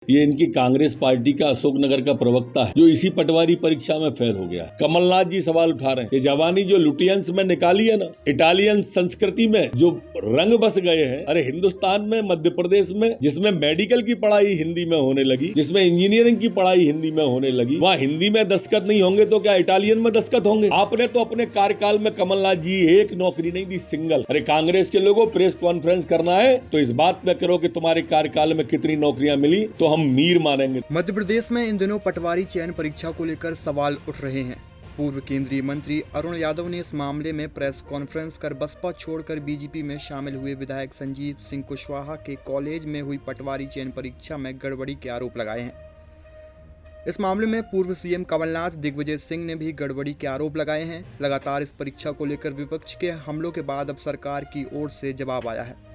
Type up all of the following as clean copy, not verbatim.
ये इनकी कांग्रेस पार्टी का अशोकनगर का प्रवक्ता है जो इसी पटवारी परीक्षा में फेल हो गया। कमलनाथ जी सवाल उठा रहे हैं। ये जवानी जो लुटियंस में निकाली है ना, इटालियन संस्कृति में जो रंग बस गए हैं। अरे हिंदुस्तान में, मध्य प्रदेश में, जिसमें मेडिकल की पढ़ाई हिंदी में होने लगी, जिसमें इंजीनियरिंग की पढ़ाई हिंदी में होने लगी, वहाँ हिंदी में दस्तखत नहीं होंगे तो क्या इटालियन में दस्तखत होंगे? आपने तो अपने कार्यकाल में कमलनाथ जी एक नौकरी नहीं दी, सिंगल। अरे कांग्रेस के लोगों, प्रेस कॉन्फ्रेंस करना है तो इस बात पे करो कि तुम्हारे कार्यकाल में कितनी नौकरियां मिली, तो हम मीर मानेंगे। मध्य प्रदेश में इन दिनों पटवारी चयन परीक्षा को लेकर सवाल उठ रहे हैं। पूर्व केंद्रीय मंत्री अरुण यादव ने इस मामले में प्रेस कॉन्फ्रेंस कर बसपा छोड़कर बीजेपी में शामिल हुए विधायक संजीव सिंह कुशवाहा के कॉलेज में हुई पटवारी चयन परीक्षा में गड़बड़ी के आरोप लगाए हैं। इस मामले में पूर्व सीएम कमलनाथ, दिग्विजय सिंह ने भी गड़बड़ी के आरोप लगाए हैं। लगातार इस परीक्षा को लेकर विपक्ष के हमलों के बाद अब सरकार की ओर से जवाब आया है।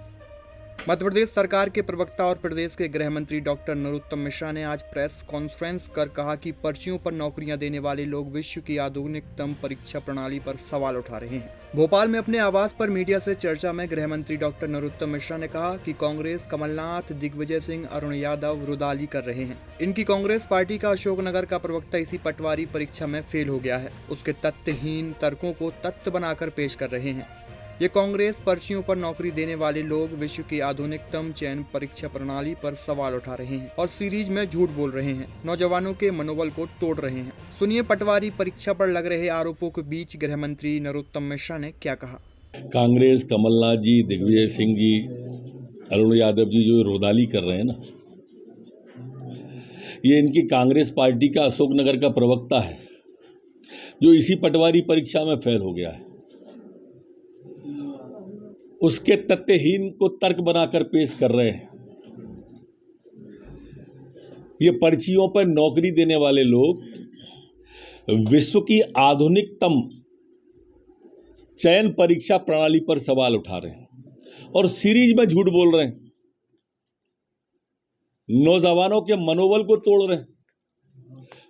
मध्य प्रदेश सरकार के प्रवक्ता और प्रदेश के गृह मंत्री डॉक्टर नरोत्तम मिश्रा ने आज प्रेस कॉन्फ्रेंस कर कहा कि पर्चियों पर नौकरियां देने वाले लोग विश्व की आधुनिकतम परीक्षा प्रणाली पर सवाल उठा रहे हैं। भोपाल में अपने आवास पर मीडिया से चर्चा में गृह मंत्री डॉक्टर नरोत्तम मिश्रा ने कहा कि कांग्रेस कमलनाथ, दिग्विजय सिंह, अरुण यादव रुदाली कर रहे हैं। इनकी कांग्रेस पार्टी का अशोकनगर का प्रवक्ता इसी पटवारी परीक्षा में फेल हो गया है। उसके तथ्यहीन तर्कों को तथ्य बनाकर पेश कर रहे हैं। ये कांग्रेस पर्चियों पर नौकरी देने वाले लोग विश्व की आधुनिकतम चयन परीक्षा प्रणाली पर सवाल उठा रहे हैं और सीरीज में झूठ बोल रहे हैं, नौजवानों के मनोबल को तोड़ रहे हैं। सुनिए पटवारी परीक्षा पर लग रहे आरोपों के बीच गृह मंत्री नरोत्तम मिश्रा ने क्या कहा। कांग्रेस, कमलनाथ जी, दिग्विजय सिंह जी, अरुण यादव जी जो रोदाली कर रहे हैं ना, ये इनकी कांग्रेस पार्टी का अशोकनगर का प्रवक्ता है जो इसी पटवारी परीक्षा में फेल हो गया है। उसके तथ्यहीन को तर्क बनाकर पेश कर रहे हैं। ये पर्चियों पर नौकरी देने वाले लोग विश्व की आधुनिकतम चयन परीक्षा प्रणाली पर सवाल उठा रहे हैं और सीरीज में झूठ बोल रहे हैं, नौजवानों के मनोबल को तोड़ रहे हैं।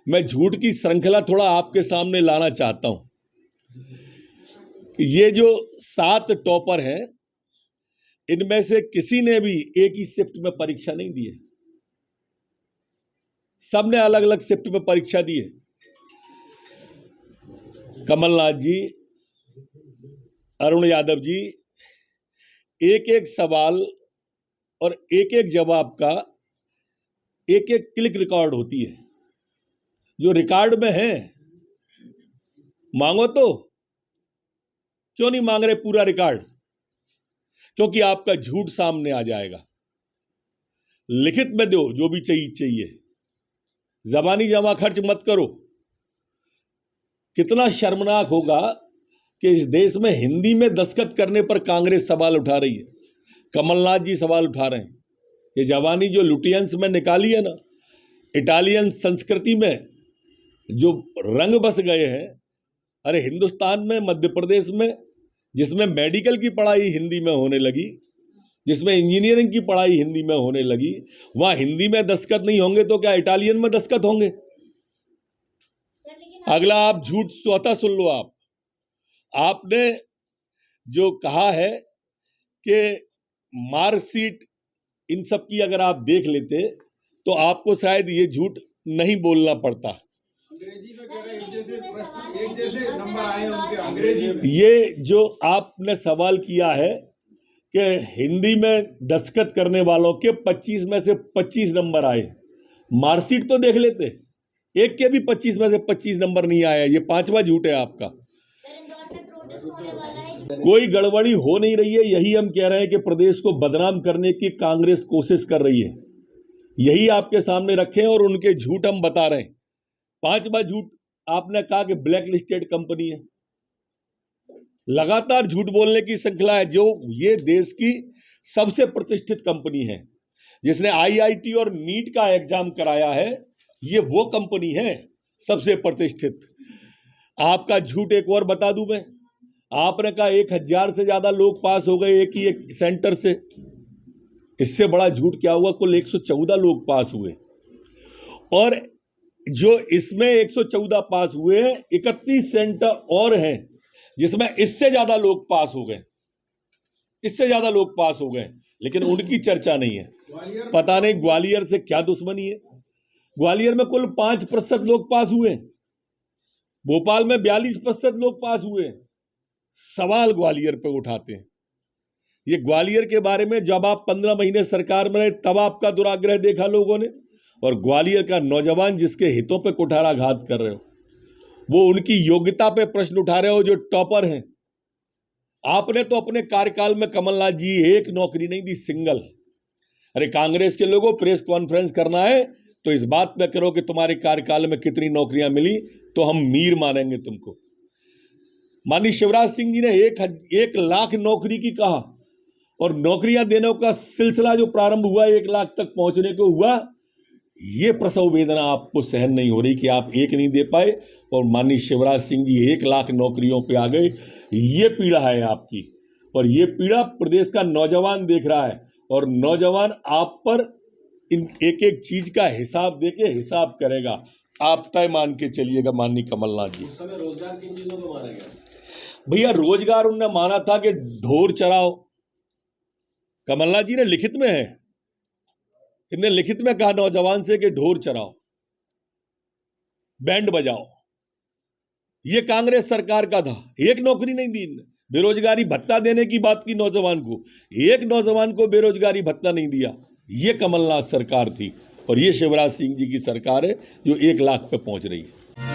मैं झूठ की श्रृंखला थोड़ा आपके सामने लाना चाहता हूं। ये जो 7 टॉपर हैं, इनमें से किसी ने भी एक ही शिफ्ट में परीक्षा नहीं दी है। सबने अलग अलग शिफ्ट में परीक्षा दी है। कमलनाथ जी, अरुण यादव जी, एक एक सवाल और एक एक जवाब का एक एक क्लिक रिकॉर्ड होती है, जो रिकॉर्ड में है। मांगो तो क्यों नहीं मांग रहे पूरा रिकॉर्ड? क्योंकि आपका झूठ सामने आ जाएगा। लिखित में दो जो भी चाहिए, जबानी जमा खर्च मत करो। कितना शर्मनाक होगा कि इस देश में हिंदी में दस्तखत करने पर कांग्रेस सवाल उठा रही है। कमलनाथ जी सवाल उठा रहे हैं। ये जवानी जो लुटियंस में निकाली है ना, इटालियन संस्कृति में जो रंग बस गए हैं। अरे हिंदुस्तान में, मध्य प्रदेश में, जिसमें मेडिकल की पढ़ाई हिंदी में होने लगी, जिसमें इंजीनियरिंग की पढ़ाई हिंदी में होने लगी, वहां हिंदी में दस्तखत नहीं होंगे तो क्या इटालियन में दस्तखत होंगे? अगला आप झूठ स्वतः सुन लो। आपने जो कहा है कि मार्कशीट इन सब की अगर आप देख लेते तो आपको शायद ये झूठ नहीं बोलना पड़ता। एक जैसे नंबर आए उनके अंग्रेजी। ये जो आपने सवाल किया है कि हिंदी में दस्तखत करने वालों के 25 में से 25 नंबर आए, मार्कशीट तो देख लेते। एक के भी 25 में से 25 नंबर नहीं आया। ये 5वां झूठ है आपका। कोई गड़बड़ी हो नहीं रही है। यही हम कह रहे हैं कि प्रदेश को बदनाम करने की कांग्रेस कोशिश कर रही है। यही आपके सामने रखे हैं और उनके झूठ हम बता रहे हैं। 5वां झूठ आपने कहा कि ब्लैक लिस्टेड कंपनी है। लगातार झूठ बोलने की श्रृंखला है। जो ये देश की सबसे प्रतिष्ठित कंपनी है, जिसने आईआईटी और नीट का एग्जाम कराया है, ये वो कंपनी है सबसे प्रतिष्ठित। आपका झूठ एक और बता दूं मैं। आपने कहा 1000 से ज्यादा लोग पास हो गए एक ही एक सेंटर से। इससे बड़ा झूठ क्या हुआ? कुल 114 लोग पास हुए और जो इसमें 114 पास हुए हैं, 31 सेंटर और हैं जिसमें इससे ज्यादा लोग पास हो गए, इससे ज्यादा लोग पास हो गए, लेकिन उनकी चर्चा नहीं है। ग्वालियर पता नहीं ग्वालियर से क्या दुश्मनी है। ग्वालियर में कुल 5% लोग पास हुए, भोपाल में 42% लोग पास हुए। सवाल ग्वालियर पे उठाते हैं। ये ग्वालियर के बारे में जब आप 15 महीने सरकार में रहे तब आपका दुराग्रह देखा लोगों ने, और ग्वालियर का नौजवान जिसके हितों पे कुठाराघात कर रहे हो, वो उनकी योग्यता पे प्रश्न उठा रहे हो जो टॉपर हैं। आपने तो अपने कार्यकाल में कमलनाथ जी एक नौकरी नहीं दी, सिंगल। अरे कांग्रेस के लोगों, प्रेस कॉन्फ्रेंस करना है तो इस बात पे करो कि तुम्हारे कार्यकाल में कितनी नौकरियां मिली, तो हम मीर मानेंगे तुमको। माननीय शिवराज सिंह जी ने 1 लाख नौकरी की कहा, और नौकरियां देने का सिलसिला जो प्रारंभ हुआ 1 लाख तक पहुंचने को हुआ, ये प्रसव वेदना आपको सहन नहीं हो रही कि आप एक नहीं दे पाए, और माननीय शिवराज सिंह जी 1 लाख नौकरियों पे आ गए। ये पीड़ा है आपकी, और ये पीड़ा प्रदेश का नौजवान देख रहा है, और नौजवान आप पर इन एक एक चीज का हिसाब देके हिसाब करेगा। आप तय मान के चलिएगा माननीय कमलनाथ जी। उस समय रोजगार किन चीजों को माना गया? भैया रोजगार उनने माना था कि ढोर चराओ। कमलनाथ जी ने लिखित में है, इन्हें लिखित में कहा नौजवान से कि ढोर चराओ, बैंड बजाओ। ये कांग्रेस सरकार का था। एक नौकरी नहीं दी इनने। बेरोजगारी भत्ता देने की बात की नौजवान को, एक नौजवान को बेरोजगारी भत्ता नहीं दिया। ये कमलनाथ सरकार थी, और ये शिवराज सिंह जी की सरकार है जो 1 लाख पे पहुंच रही है।